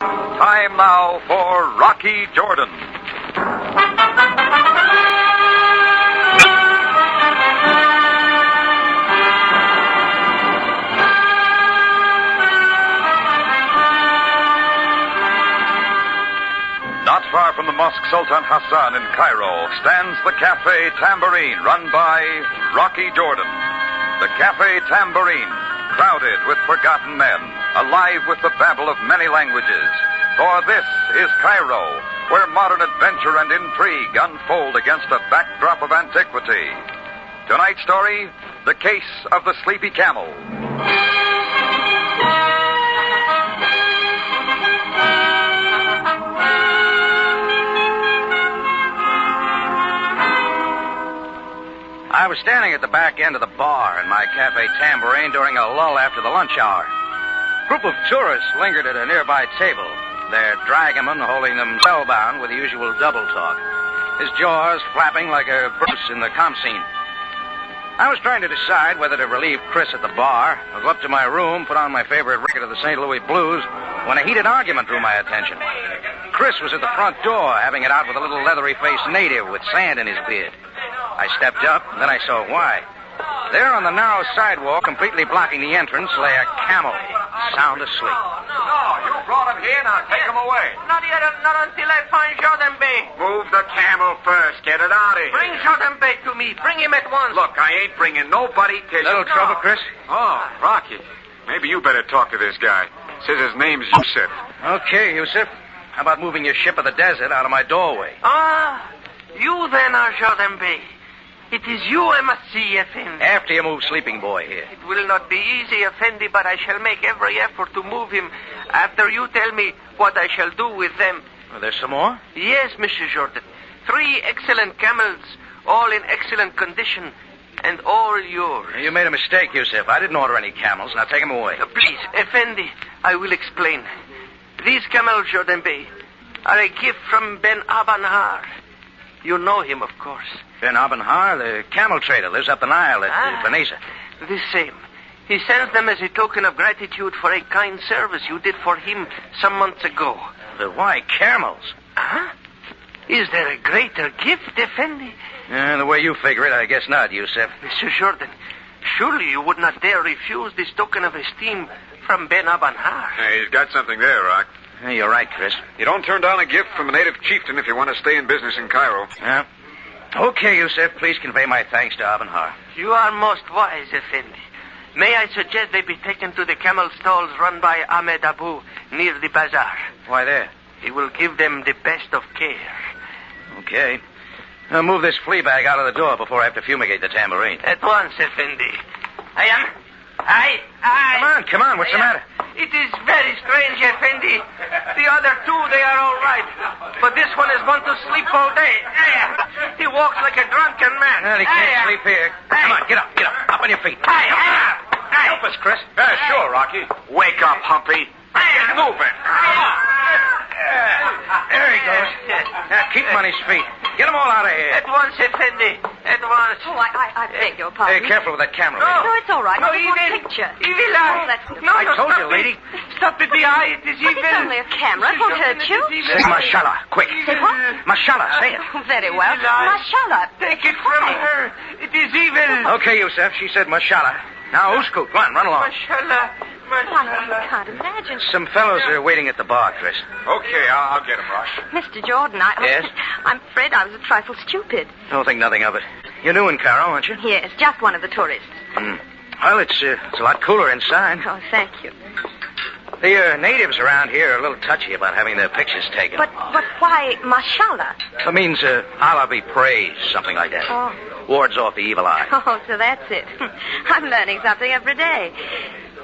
Time now for Rocky Jordan. Not far from the Mosque Sultan Hassan in Cairo stands the Cafe Tambourine, run by Rocky Jordan. The Cafe Tambourine, crowded with forgotten men, alive with the babble of many languages. For this is Cairo, where modern adventure and intrigue unfold against a backdrop of antiquity. Tonight's story, The Case of the Sleepy Camel. I was standing at the back end of the bar in my Cafe Tambourine during a lull after the lunch hour. A group of tourists lingered at a nearby table, their dragoman holding them spellbound with the usual double talk, his jaws flapping like a Bruce in the comp scene. I was trying to decide whether to relieve Chris at the bar or go up to my room, put on my favorite record of the St. Louis Blues, when a heated argument drew my attention. Chris was at the front door, having it out with a little leathery-faced native with sand in his beard. I stepped up, and then I saw why. There on the narrow sidewalk, completely blocking the entrance, lay a camel, sound asleep. No, you brought him here, now take him away. Not yet, not until I find Jordan Bay. Move the camel first. Get it out of here. Bring Jordan Bay to me. Bring him at once. Look, I ain't bringing nobody till Little trouble, Chris? Oh, Rocky. Maybe you better talk to this guy. Says his name's Yusuf. Okay, Yusuf. How about moving your ship of the desert out of my doorway? You then are Jordan Bay. It is you I must see, Effendi. After you move Sleeping Boy here. It will not be easy, Effendi, but I shall make every effort to move him after you tell me what I shall do with them. Well, there's some more? Yes, Mr. Jordan. 3 excellent camels, all in excellent condition, and all yours. You made a mistake, Yusuf. I didn't order any camels. Now take them away. Please, Effendi, I will explain. These camels, Jordan Bey, are a gift from Ben Abanhar. You know him, of course. Ben Abanhar, the camel trader, lives up the Nile at Vanessa. The same. He sends them as a token of gratitude for a kind service you did for him some months ago. Why camels? Huh? Is there a greater gift, Effendi? The way you figure it, I guess not, Yusuf. Mr. Jordan, surely you would not dare refuse this token of esteem from Ben Abanhar. Hey, he's got something there, Rock. Hey, you're right, Chris. You don't turn down a gift from a native chieftain if you want to stay in business in Cairo. Yeah. Okay, Yusuf, please convey my thanks to Abanhar. You are most wise, Effendi. May I suggest they be taken to the camel stalls run by Ahmed Abu near the bazaar? Why there? He will give them the best of care. Okay. Now move this flea bag out of the door before I have to fumigate the tambourine. At once, Effendi. Come on, what's the matter? It is very strange, Effendi. The other 2, they are all right. But this one has gone to sleep all day. He walks like a drunken man. Well, he can't sleep here. Come on, get up. Up on your feet. Help us, Chris. Yeah, sure, Rocky. Wake up, Humpy. Get moving. There he goes. Now, keep him on his feet. Get them all out of here. At once, Effendi. At once. Oh, I beg your pardon. Hey, careful with that camera. No, it's all right. No, I just want a evil. picture. Evil eye. Oh, that's No, I told you, stop lady. It. Stop it, the eye. It is But evil. it's only a camera. It won't hurt you. Say mashallah, quick. Say what? Mashallah, say it. Oh, very well. Evil eye. Mashallah. Take it from Why? her. It is evil. Okay, Yusuf, she said mashallah. Now, Uskut, go on, run along. Mashallah. I can't imagine. Some fellows are waiting at the bar, Chris. Okay, I'll get him, Rock. Mr. Jordan, Yes? I'm afraid I was a trifle stupid. Don't think nothing of it. You're new in Cairo, aren't you? Yes, just one of the tourists. Well, it's a lot cooler inside. Oh, thank you. The natives around here are a little touchy about having their pictures taken. But why mashallah? It means Allah be praised, something like that. Oh. Wards off the evil eye. Oh, so that's it. I'm learning something every day.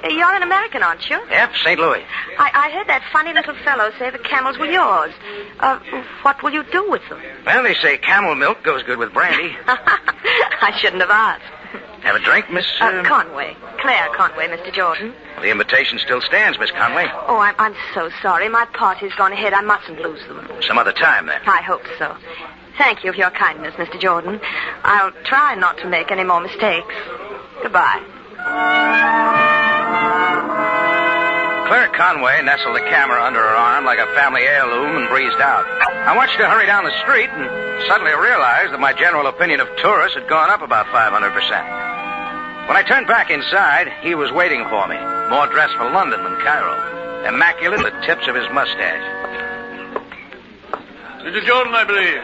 You're an American, aren't you? Yep, St. Louis. I heard that funny little fellow say the camels were yours. What will you do with them? Well, they say camel milk goes good with brandy. I shouldn't have asked. Have a drink, Miss... Conway. Claire Conway, Mr. Jordan. The invitation still stands, Miss Conway. Oh, I'm so sorry. My party's gone ahead. I mustn't lose them. Some other time, then. I hope so. Thank you for your kindness, Mr. Jordan. I'll try not to make any more mistakes. Goodbye. Claire Conway nestled the camera under her arm like a family heirloom and breezed out. I watched her hurry down the street and suddenly realized that my general opinion of tourists had gone up about 500%. When I turned back inside, he was waiting for me, more dressed for London than Cairo, immaculate with the tips of his mustache. Mr. Jordan, I believe.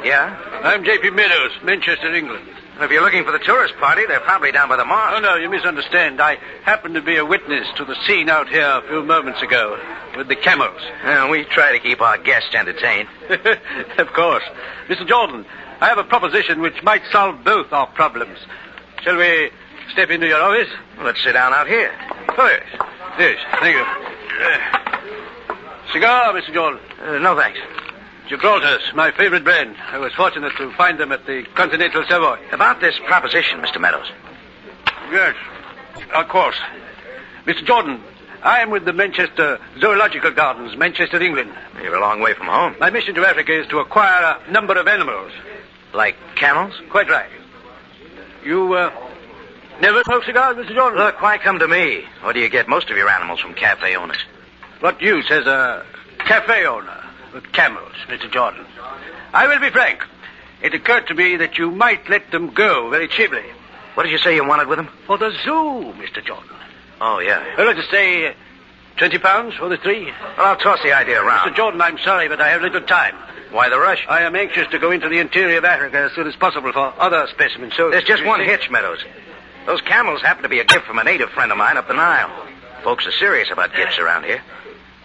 Yeah? I'm J.P. Meadows, Manchester, England. If you're looking for the tourist party, they're probably down by the mosque. Oh, no, you misunderstand. I happened to be a witness to the scene out here a few moments ago with the camels. We try to keep our guests entertained. Of course. Mr. Jordan, I have a proposition which might solve both our problems. Shall we step into your office? Let's sit down out here. Oh, yes. Yes, thank you. Cigar, Mr. Jordan? No, thanks. Gibraltar's, my favorite brand. I was fortunate to find them at the Continental Savoy. About this proposition, Mr. Meadows. Yes, of course. Mr. Jordan, I am with the Manchester Zoological Gardens, Manchester, England. You're a long way from home. My mission to Africa is to acquire a number of animals. Like camels? Quite right. You, never smoke cigars, Mr. Jordan? Look, why come to me? Or do you get most of your animals from cafe owners? What use as a cafe owner with camels, Mr. Jordan? I will be frank. It occurred to me that you might let them go very cheaply. What did you say you wanted with them? For the zoo, Mr. Jordan. Oh, yeah. Well, let's say £20 for the three. Well, I'll toss the idea around. Mr. Jordan, I'm sorry, but I have little time. Why the rush? I am anxious to go into the interior of Africa as soon as possible for other specimens, so... There's just one hitch, Meadows. Those camels happen to be a gift from a native friend of mine up the Nile. Folks are serious about gifts around here.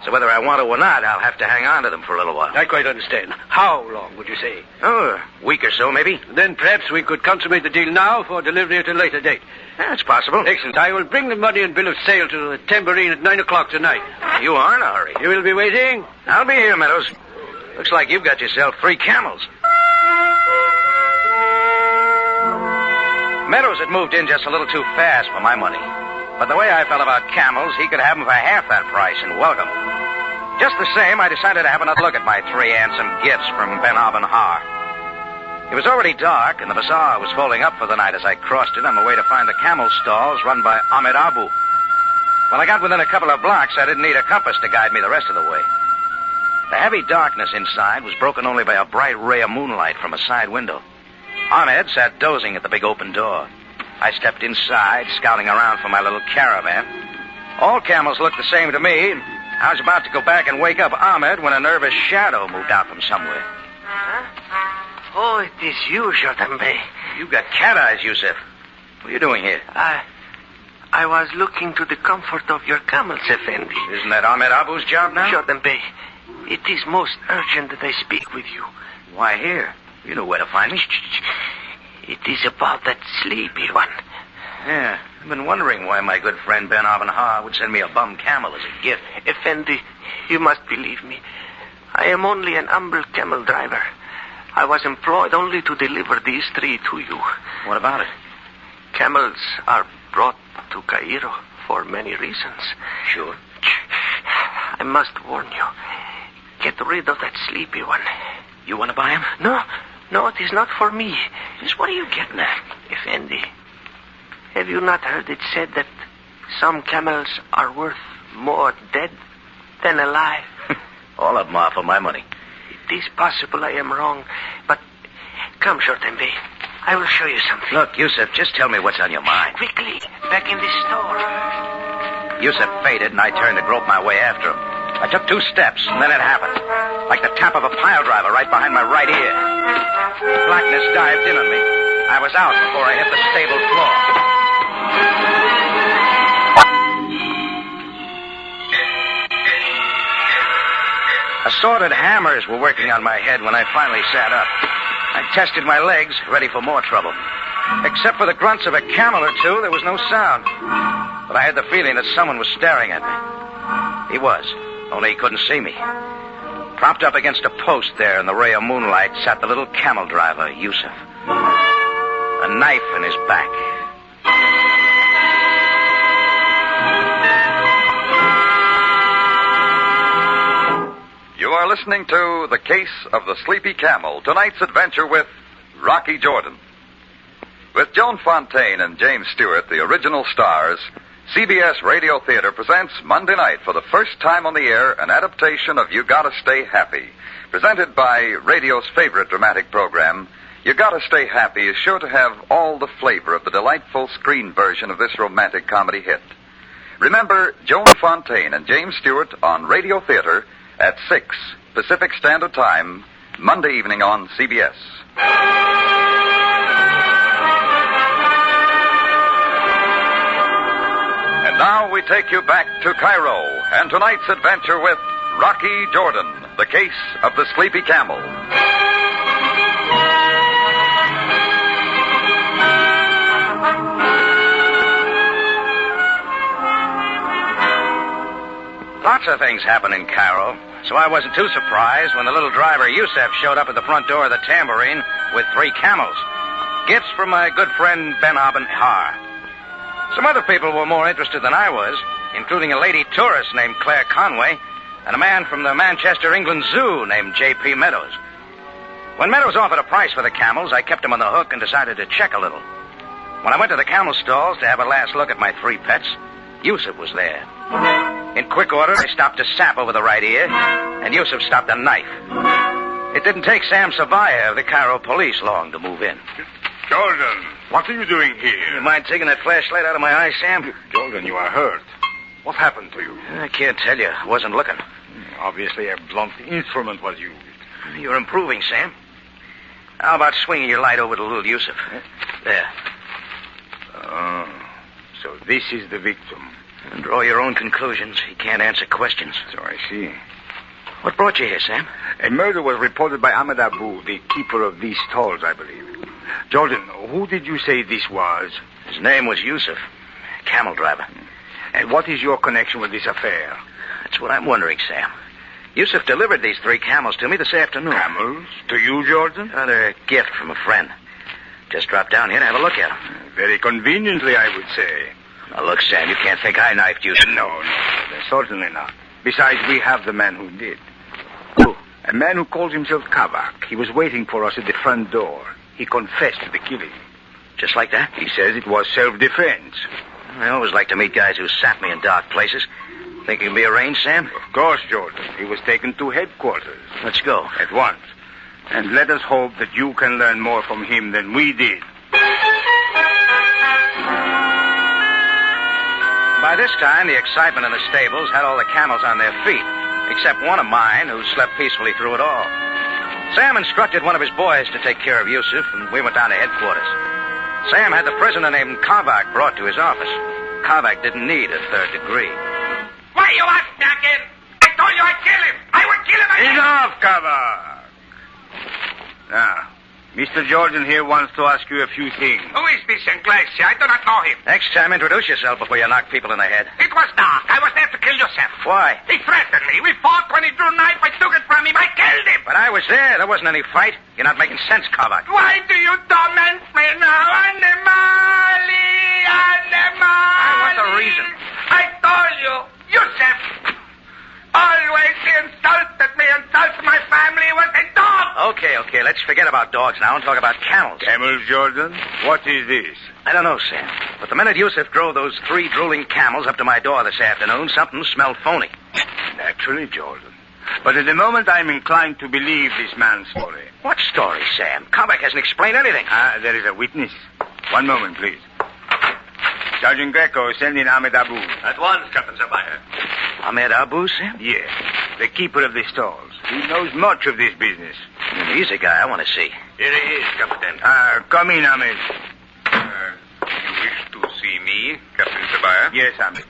So whether I want to or not, I'll have to hang on to them for a little while. I quite understand. How long would you say? Oh, a week or so, maybe. Then perhaps we could consummate the deal now for delivery at a later date. That's possible. Excellent. I will bring the money and bill of sale to the Tambourine at 9 o'clock tonight. You are in a hurry. You will be waiting? I'll be here, Meadows. Looks like you've got yourself 3 camels. Meadows had moved in just a little too fast for my money. But the way I felt about camels, he could have them for half that price and welcome. Just the same, I decided to have another look at my 3 handsome gifts from Ben Har. It was already dark, and the bazaar was folding up for the night as I crossed it on my way to find the camel stalls run by Ahmed Abu. When I got within a couple of blocks, I didn't need a compass to guide me the rest of the way. The heavy darkness inside was broken only by a bright ray of moonlight from a side window. Ahmed sat dozing at the big open door. I stepped inside, scouting around for my little caravan. All camels looked the same to me. I was about to go back and wake up Ahmed when a nervous shadow moved out from somewhere. Huh? Oh, it is you, Jordan Bey. You've got cat eyes, Yusuf. What are you doing here? I was looking to the comfort of your camels, Effendi. Isn't that Ahmed Abu's job now? Jordan Bey, it is most urgent that I speak with you. Why here? You know where to find me. It is about that sleepy one. Yeah, I've been wondering why my good friend Ben Har would send me a bum camel as a gift. Effendi, you must believe me. I am only an humble camel driver. I was employed only to deliver these 3 to you. What about it? Camels are brought to Cairo for many reasons. Sure. I must warn you. Get rid of that sleepy one. You want to buy him? No, it is not for me. Just what are you getting at? Effendi, have you not heard it said that some camels are worth more dead than alive? All of them are for my money. It is possible I am wrong, but come, Jordan Bey. I will show you something. Look, Yusuf, just tell me what's on your mind. Quickly, back in the store. Yusuf faded, and I turned to grope my way after him. I took 2 steps, and then it happened. Like the tap of a pile driver right behind my right ear. The blackness dived in on me. I was out before I hit the stable floor. Assorted hammers were working on my head when I finally sat up. I tested my legs, ready for more trouble. Except for the grunts of a camel or 2, there was no sound. But I had the feeling that someone was staring at me. He was, only he couldn't see me. Propped up against a post there in the ray of moonlight sat the little camel driver, Yusuf. A knife in his back. You are listening to The Case of the Sleepy Camel, tonight's adventure with Rocky Jordan. With Joan Fontaine and James Stewart, the original stars, CBS Radio Theater presents Monday night for the first time on the air an adaptation of You Gotta Stay Happy. Presented by radio's favorite dramatic program, You Gotta Stay Happy is sure to have all the flavor of the delightful screen version of this romantic comedy hit. Remember Joan Fontaine and James Stewart on Radio Theater at 6 Pacific Standard Time, Monday evening on CBS. And now we take you back to Cairo and tonight's adventure with Rocky Jordan, the case of the Sleepy Camel. Lots of things happen in Cairo, so I wasn't too surprised when the little driver Yusef showed up at the front door of the Tambourine with 3 camels. Gifts from my good friend Ben Aben Har. Some other people were more interested than I was, including a lady tourist named Claire Conway and a man from the Manchester, England Zoo named J.P. Meadows. When Meadows offered a price for the camels, I kept him on the hook and decided to check a little. When I went to the camel stalls to have a last look at my 3 pets, Yusef was there. In quick order, I stopped a sap over the right ear, and Yusef stopped a knife. It didn't take Sam Sabaaya of the Cairo Police long to move in. Jordan, what are you doing here? You mind taking that flashlight out of my eye, Sam? Jordan, you are hurt. What happened to you? I can't tell you. I wasn't looking. Obviously, a blunt instrument was used. You're improving, Sam. How about swinging your light over to little Yusef? There. So this is the victim. And draw your own conclusions. He can't answer questions. So I see. What brought you here, Sam? A murder was reported by Ahmed Abu, the keeper of these stalls, I believe. Jordan, who did you say this was? His name was Yusef. Camel driver. And what is your connection with this affair? That's what I'm wondering, Sam. Yusef delivered these 3 camels to me this afternoon. Camels? To you, Jordan? They're a gift from a friend. Just dropped down here to have a look at them. Very conveniently, I would say. Now, look, Sam, you can't think I knifed Yusef. No, certainly not. Besides, we have the man who did. Who? A man who calls himself Kavak. He was waiting for us at the front door. He confessed to the killing. Just like that? He says it was self-defense. I always like to meet guys who sap me in dark places. Think it can be arranged, Sam? Of course, Jordan. He was taken to headquarters. Let's go. At once. And let us hope that you can learn more from him than we did. By this time, the excitement in the stables had all the camels on their feet, except one of mine, who slept peacefully through it all. Sam instructed one of his boys to take care of Yusef, and we went down to headquarters. Sam had the prisoner named Kavak brought to his office. Kavak didn't need a 3rd degree. Why you ask me again? I told you I'd kill him. I would kill him again. Enough, Kavak! Now, Mr. Jordan here wants to ask you a few things. Who is this Inglese? I do not know him. Next time, introduce yourself before you knock people in the head. It was dark. I was there to kill Yusef. Why? He threatened me. We fought. When he drew a knife, I took it from him. I killed him. But I was there. There wasn't any fight. You're not making sense, Kavak. Why do you torment me now? Animali, animali. I want the reason. I told you. Yusef. Always he insulted me, insulted my family. He was a dog. Okay. Let's forget about dogs now and talk about camels. Camels, Jordan? What is this? I don't know, Sam. But the minute Yusef drove those 3 drooling camels up to my door this afternoon, something smelled phony. Naturally, Jordan. But at the moment, I'm inclined to believe this man's story. What story, Sam? Kavak hasn't explained anything. There is a witness. One moment, please. Sergeant Greco, send in Ahmed Abu. At once, Captain Sabaaya. Ahmed Abu, Sam? Yes, the keeper of the stalls. He knows much of this business. He's a guy I want to see. Here he is, Captain. Come in, Ahmed. You wish to see me, Captain Sabaaya? Yes, Ahmed.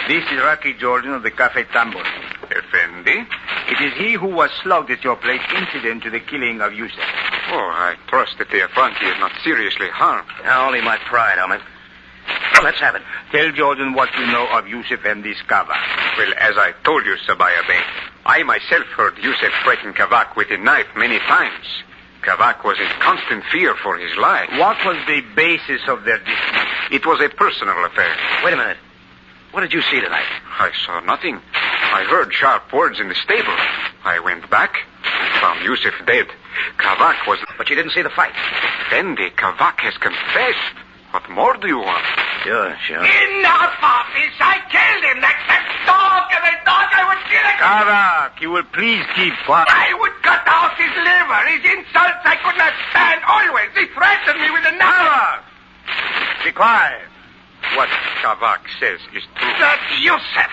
This is Rocky Jordan of the Cafe Tambourine. Effendi? It is he who was slugged at your place incident to the killing of Yusef. Oh, I trust that the Effendi is not seriously harmed. Only my pride, Ahmed. Well, let's have it. Tell Jordan what you know of Yusef and this Kavak. Well, as I told you, Sabaaya Bey, I myself heard Yusef threaten Kavak with a knife many times. Kavak was in constant fear for his life. What was the basis of their dispute? It was a personal affair. Wait a minute. What did you see tonight? I saw nothing. I heard sharp words in the stable. I went back and found Yusef dead. Kavak was... But you didn't see the fight. Effendi, Kavak has confessed. What more do you want? Sure. Enough of this. I killed him. That's a dog, and I thought I would kill him. Kavak, you will please keep quiet. I would cut out his liver. His insults I could not stand always. He threatened me with a knife. Kavak! Be quiet. What Kavak says is true. That's Yusuf.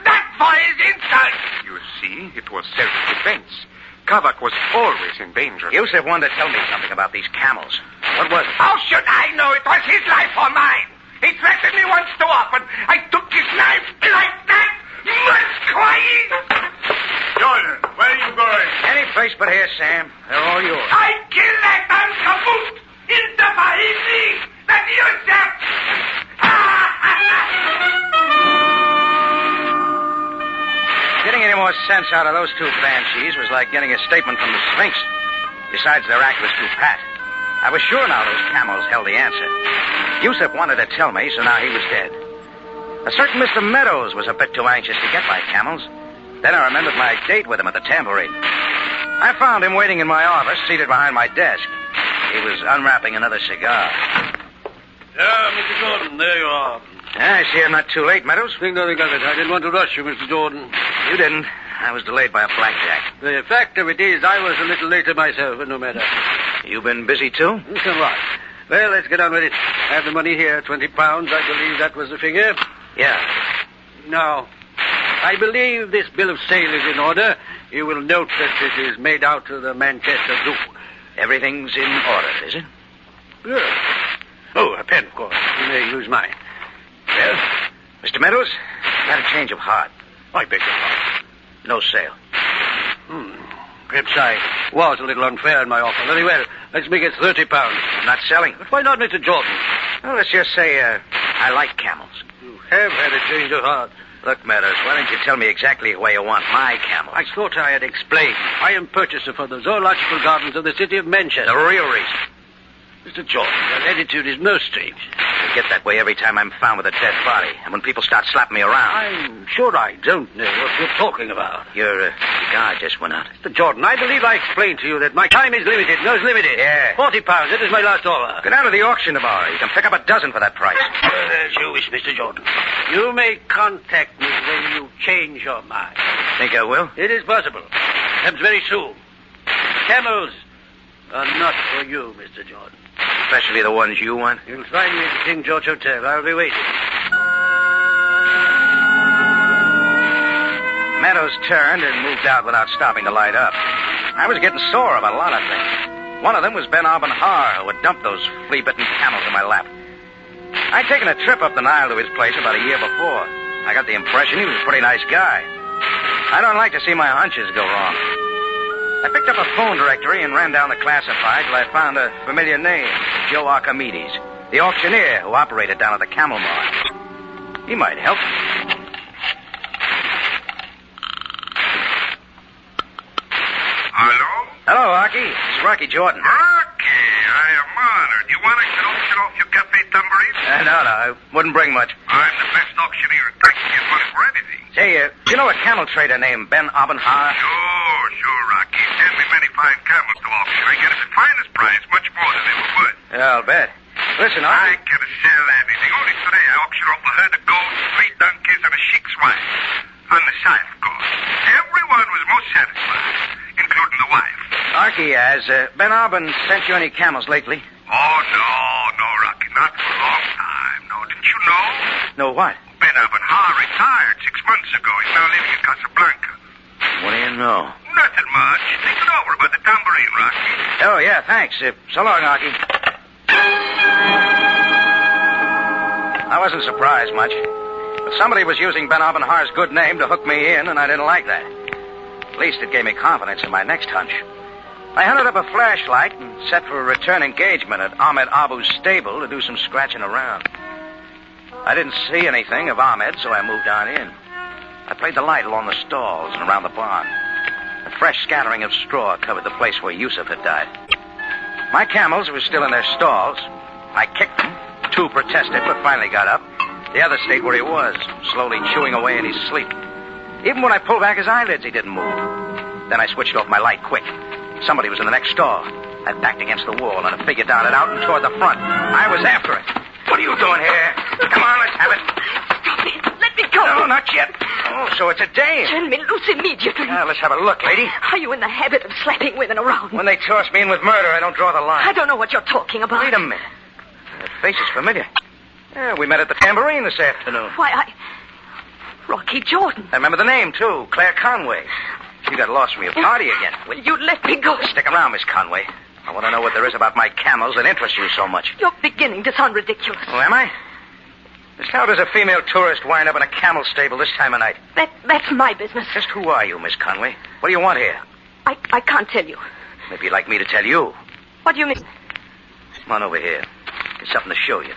That for his insults. You see, it was self-defense. Kavak was always in danger. Yusuf wanted to tell me something about these camels. What was it? How should I know? It was his life or mine. He threatened me once too often. I took his knife like that. Jordan, where are you going? Any place but here, Sam. They're all yours. I killed that ankabut. Intafahisi. That Yusuf. Getting any more sense out of those two banshees was like getting a statement from the Sphinx. Besides, their act was too pat. I was sure now those camels held the answer. Yusuf wanted to tell me, so now he was dead. A certain Mr. Meadows was a bit too anxious to get my camels. Then I remembered my date with him at the tambourine. I found him waiting in my office, seated behind my desk. He was unwrapping another cigar. Mr. Jordan, there you are. I see I'm not too late, Meadows. Think nothing of it. I didn't want to rush you, Mr. Jordan. You didn't. I was delayed by a blackjack. The fact of it is, I was a little later myself, but no matter. You been busy, too? Somewhat. Well, let's get on with it. I have the money here, £20. I believe that was the figure. Yeah. Now, I believe this bill of sale is in order. You will note that it is made out to the Manchester Zoo. Everything's in order, is it? Good. Oh, a pen, of course. You may use mine. Well, Mr. Meadows, got a change of heart. I beg your pardon. No sale. Perhaps I was a little unfair in my offer. Very well. Let's make it £30. Not selling. But why not, Mr. Jordan? Well, let's just say I like camels. You have had a change of heart. Look, Meadows, why don't you tell me exactly where you want my camels? I thought I had explained. I am purchaser for the zoological gardens of the city of Manchester. The real reason. Mr. Jordan, your attitude is most strange. I get that way every time I'm found with a dead body, and when people start slapping me around. I'm sure I don't know what you're talking about. Your cigar just went out. Mr. Jordan, I believe I explained to you that my time is limited. No, it's limited. Yeah. £40. That is my last offer. Go down to the auction tomorrow. You can pick up a dozen for that price. As you wish, Mr. Jordan. You may contact me when you change your mind. Think I will? It is possible. Perhaps very soon. Camels are not for you, Mr. Jordan. Especially the ones you want? You'll find me at the King George Hotel. I'll be waiting. Meadows turned and moved out without stopping to light up. I was getting sore about a lot of things. One of them was Ben Har, who had dumped those flea-bitten camels in my lap. I'd taken a trip up the Nile to his place about a year before. I got the impression he was a pretty nice guy. I don't like to see my hunches go wrong. I picked up a phone directory and ran down the classified till I found a familiar name, Joe Archimedes, the auctioneer who operated down at the Camel Mart. He might help me. Hello? Hello, Archie. This is Rocky Jordan. Rocky, I am honored. You want us to auction off your cafe tambourine? No, I wouldn't bring much. I'm the best auctioneer. I can get money for anything. Say, do you know a camel trader named Ben Har? Sure, Rocky. Send me many fine camels to auction. I get us the finest price, much more than they were worth. Yeah, I'll bet. Listen, I Archie. can sell anything. Only today I auctioned off a herd of goats, 3 donkeys, and a sheik's wife. On the side, of course. Everyone was most satisfied, including the wife. Archie, has Ben Arbin sent you any camels lately? Oh, no, Rocky. Not for a long time. No, didn't you know? No, what? Ben Har retired 6 months ago. He's now living in Casablanca. What do you know? Nothing much. Think it over about the tambourine, Rocky. Oh, yeah, thanks. So long, Archie. I wasn't surprised much. But somebody was using Ben Har's good name to hook me in, and I didn't like that. At least it gave me confidence in my next hunch. I hunted up a flashlight and set for a return engagement at Ahmed Abu's stable to do some scratching around. I didn't see anything of Ahmed, so I moved on in. I played the light along the stalls and around the barn. A fresh scattering of straw covered the place where Yusuf had died. My camels were still in their stalls. I kicked them. 2 protested, but finally got up. The other stayed where he was, slowly chewing away in his sleep. Even when I pulled back his eyelids, he didn't move. Then I switched off my light quick. Somebody was in the next stall. I backed against the wall, and a figure darted out and toward the front. I was after it. What are you doing here? Come on, let's have it. Stop me. Let me go. No, not yet. Oh, so it's a dame. Turn me loose immediately. Let's have a look, lady. Are you in the habit of slapping women around? When they toss me in with murder, I don't draw the line. I don't know what you're talking about. Wait a minute. That face is familiar. Yeah, we met at the Tambourine this afternoon. Why, Rocky Jordan. I remember the name, too. Claire Conway. She got lost from your party again. Will you let me go? Stick around, Miss Conway. I want to know what there is about my camels that interests you so much. You're beginning to sound ridiculous. Oh, am I? Just how does a female tourist wind up in a camel stable this time of night? That's my business. Just who are you, Miss Conway? What do you want here? I can't tell you. Maybe you'd like me to tell you. What do you mean? Come on over here. There's something to show you.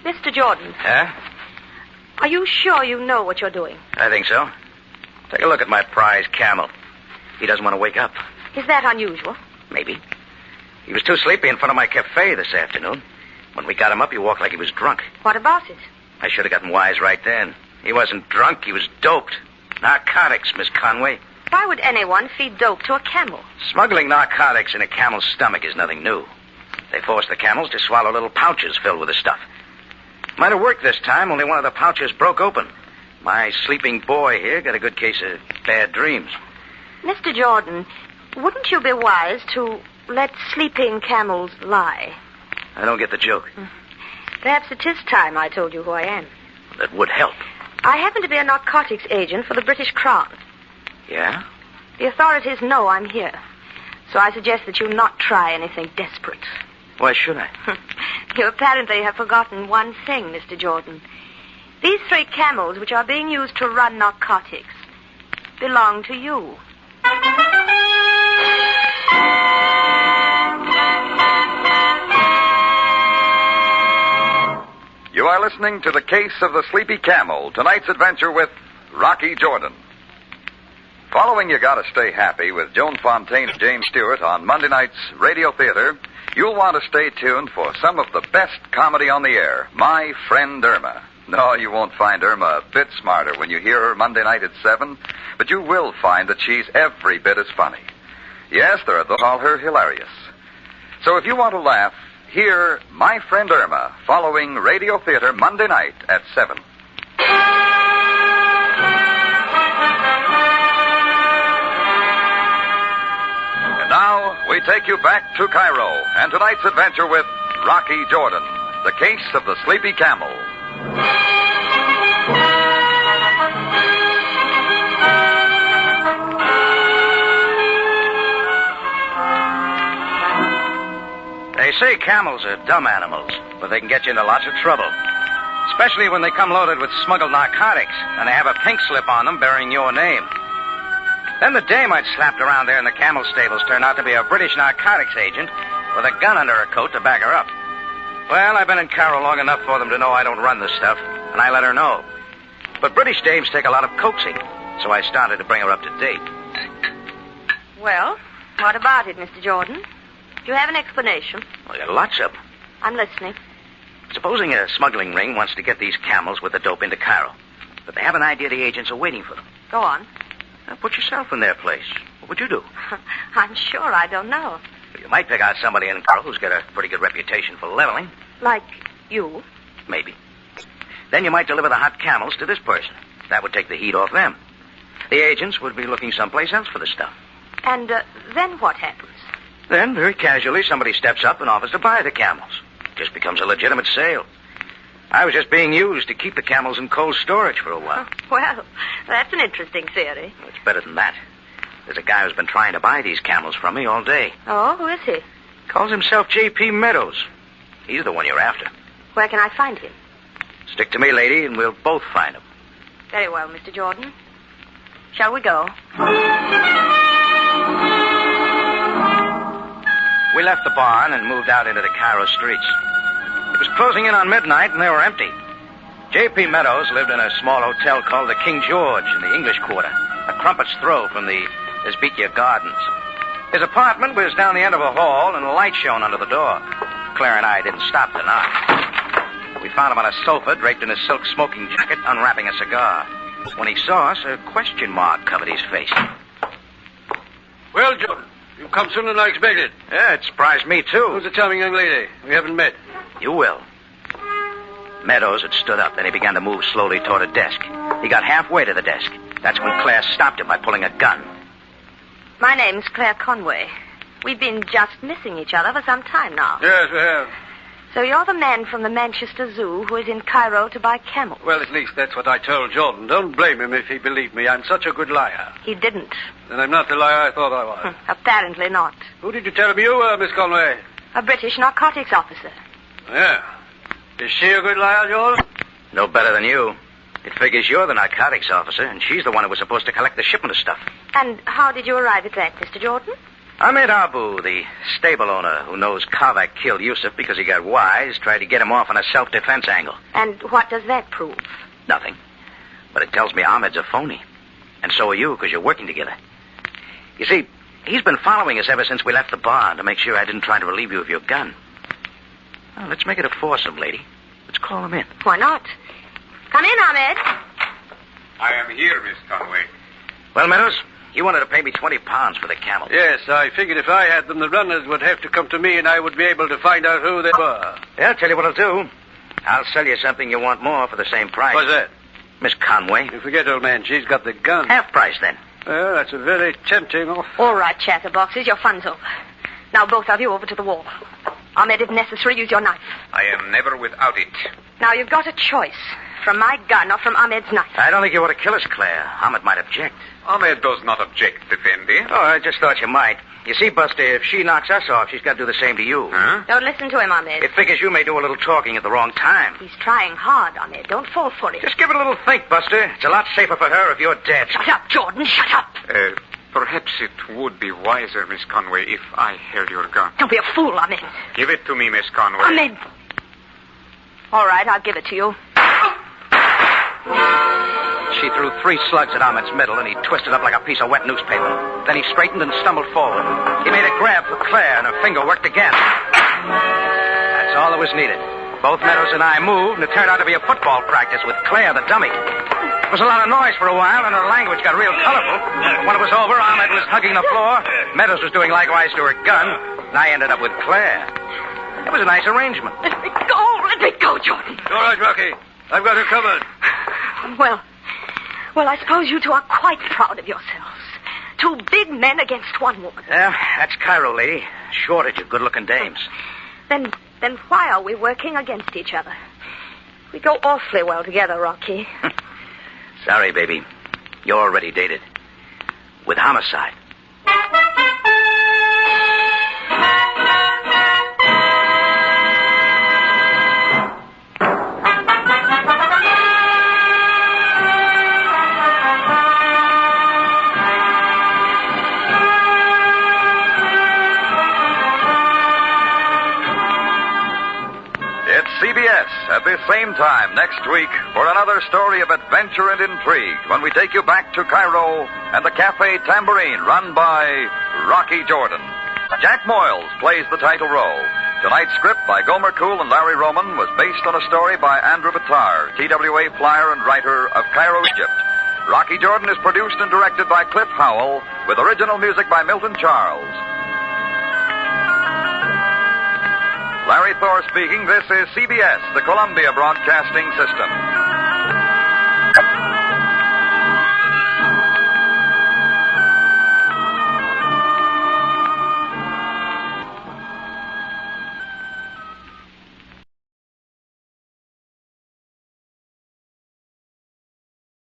Mr. Jordan. Huh? Are you sure you know what you're doing? I think so. Take a look at my prize camel. He doesn't want to wake up. Is that unusual? Maybe. He was too sleepy in front of my cafe this afternoon. When we got him up, he walked like he was drunk. What about it? I should have gotten wise right then. He wasn't drunk. He was doped. Narcotics, Miss Conway. Why would anyone feed dope to a camel? Smuggling narcotics in a camel's stomach is nothing new. They force the camels to swallow little pouches filled with the stuff. Might have worked this time, only one of the pouches broke open. My sleeping boy here got a good case of bad dreams. Mr. Jordan, wouldn't you be wise to let sleeping camels lie? I don't get the joke. Perhaps it is time I told you who I am. That would help. I happen to be a narcotics agent for the British Crown. Yeah? The authorities know I'm here. So I suggest that you not try anything desperate. Why should I? You apparently have forgotten one thing, Mr. Jordan. These 3 camels, which are being used to run narcotics, belong to you. You are listening to The Case of the Sleepy Camel, tonight's adventure with Rocky Jordan. Following You Gotta Stay Happy with Joan Fontaine and James Stewart on Monday night's Radio Theater, you'll want to stay tuned for some of the best comedy on the air, My Friend Irma. No, you won't find Irma a bit smarter when you hear her Monday night at 7, but you will find that she's every bit as funny. Yes, there are those who call her hilarious. So if you want to laugh, hear My Friend Irma following Radio Theater Monday night at 7. And now, we take you back to Cairo and tonight's adventure with Rocky Jordan, the case of the Sleepy Camel. They say camels are dumb animals, but they can get you into lots of trouble. Especially when they come loaded with smuggled narcotics, and they have a pink slip on them bearing your name. Then the dame I'd slapped around there in the camel stables turned out to be a British narcotics agent with a gun under her coat to back her up. Well, I've been in Cairo long enough for them to know I don't run this stuff, and I let her know. But British dames take a lot of coaxing, so I started to bring her up to date. Well, what about it, Mr. Jordan? Do you have an explanation? Well, I got lots of them. I'm listening. Supposing a smuggling ring wants to get these camels with the dope into Cairo, but they have an idea the agents are waiting for them. Go on. Now, put yourself in their place. What would you do? I'm sure I don't know. You might pick out somebody in Cairo who's got a pretty good reputation for leveling. Like you? Maybe. Then you might deliver the hot camels to this person. That would take the heat off them. The agents would be looking someplace else for the stuff. And then what happens? Then, very casually, somebody steps up and offers to buy the camels. It just becomes a legitimate sale. I was just being used to keep the camels in cold storage for a while. Well, that's an interesting theory. It's better than that. There's a guy who's been trying to buy these camels from me all day. Oh, who is he? Calls himself J.P. Meadows. He's the one you're after. Where can I find him? Stick to me, lady, and we'll both find him. Very well, Mr. Jordan. Shall we go? We left the barn and moved out into the Cairo streets. It was closing in on midnight, and they were empty. J.P. Meadows lived in a small hotel called the King George in the English Quarter, a crumpet's throw from the Esbekia Gardens. His apartment was down the end of a hall, and a light shone under the door. Claire and I didn't stop to knock. We found him on a sofa, draped in a silk smoking jacket, unwrapping a cigar. When he saw us, a question mark covered his face. Well, Jordan, you've come sooner than I expected. Yeah, it surprised me, too. Who's the charming young lady? We haven't met. You will. Meadows had stood up. Then he began to move slowly toward a desk. He got halfway to the desk. That's when Claire stopped him by pulling a gun. My name's Claire Conway. We've been just missing each other for some time now. Yes, we have. So you're the man from the Manchester Zoo who is in Cairo to buy camels. Well, at least that's what I told Jordan. Don't blame him if he believed me. I'm such a good liar. He didn't. Then I'm not the liar I thought I was. Apparently not. Who did you tell him you were, Miss Conway? A British narcotics officer. Yeah. Is she a good liar, Jordan? No better than you. It figures you're the narcotics officer, and she's the one who was supposed to collect the shipment of stuff. And how did you arrive at that, Mr. Jordan? Ahmed Abu, the stable owner who knows Kavak killed Yusuf because he got wise, tried to get him off on a self-defense angle. And what does that prove? Nothing. But it tells me Ahmed's a phony. And so are you, because you're working together. You see, he's been following us ever since we left the bar to make sure I didn't try to relieve you of your gun. Well, let's make it a foursome, lady. Let's call him in. Why not? Come in, Ahmed. I am here, Miss Conway. Well, Meadows, you wanted to pay me 20 pounds for the camel. Yes, I figured if I had them, the runners would have to come to me and I would be able to find out who they were. Yeah, I'll tell you what I'll do. I'll sell you something you want more for the same price. What's that? Miss Conway. You forget, old man, she's got the gun. Half price, then. Well, that's a very tempting offer. All right, chatterboxes, your fun's over. Now both of you over to the wall. Ahmed, if necessary, use your knife. I am never without it. Now you've got a choice. From my gun or from Ahmed's knife. I don't think you ought to kill us, Claire. Ahmed might object. Ahmed does not object, Effendi. Oh, I just thought you might. You see, Buster, if she knocks us off, she's got to do the same to you. Huh? Don't listen to him, Ahmed. It figures you may do a little talking at the wrong time. He's trying hard, Ahmed. Don't fall for it. Just give it a little think, Buster. It's a lot safer for her if you're dead. Shut up, Jordan. Shut up. Perhaps it would be wiser, Miss Conway, if I held your gun. Don't be a fool, Ahmed. Give it to me, Miss Conway. Ahmed. All right, I'll give it to you. She threw 3 slugs at Ahmed's middle, and he twisted up like a piece of wet newspaper. Then he straightened and stumbled forward. He made a grab for Claire, and her finger worked again. That's all that was needed. Both Meadows and I moved, and it turned out to be a football practice with Claire, the dummy. There was a lot of noise for a while, and her language got real colorful. When it was over, Ahmed was hugging the floor. Meadows was doing likewise to her gun, and I ended up with Claire. It was a nice arrangement. Let me go. Let me go, Jordan. All right, Rocky. I've got her covered. Well, I suppose you two are quite proud of yourselves. 2 big men against 1 woman. Yeah, that's Cairo, lady. Shortage of good-looking dames. Then why are we working against each other? We go awfully well together, Rocky. Sorry, baby. You're already dated. With homicide. CBS at this same time next week for another story of adventure and intrigue when we take you back to Cairo and the Cafe Tambourine run by Rocky Jordan. Jack Moyles plays the title role. Tonight's script by Gomer Cool and Larry Roman was based on a story by Andrew Battar, TWA flyer and writer of Cairo, Egypt. Rocky Jordan is produced and directed by Cliff Howell with original music by Milton Charles. Larry Thor speaking. This is CBS, the Columbia Broadcasting System.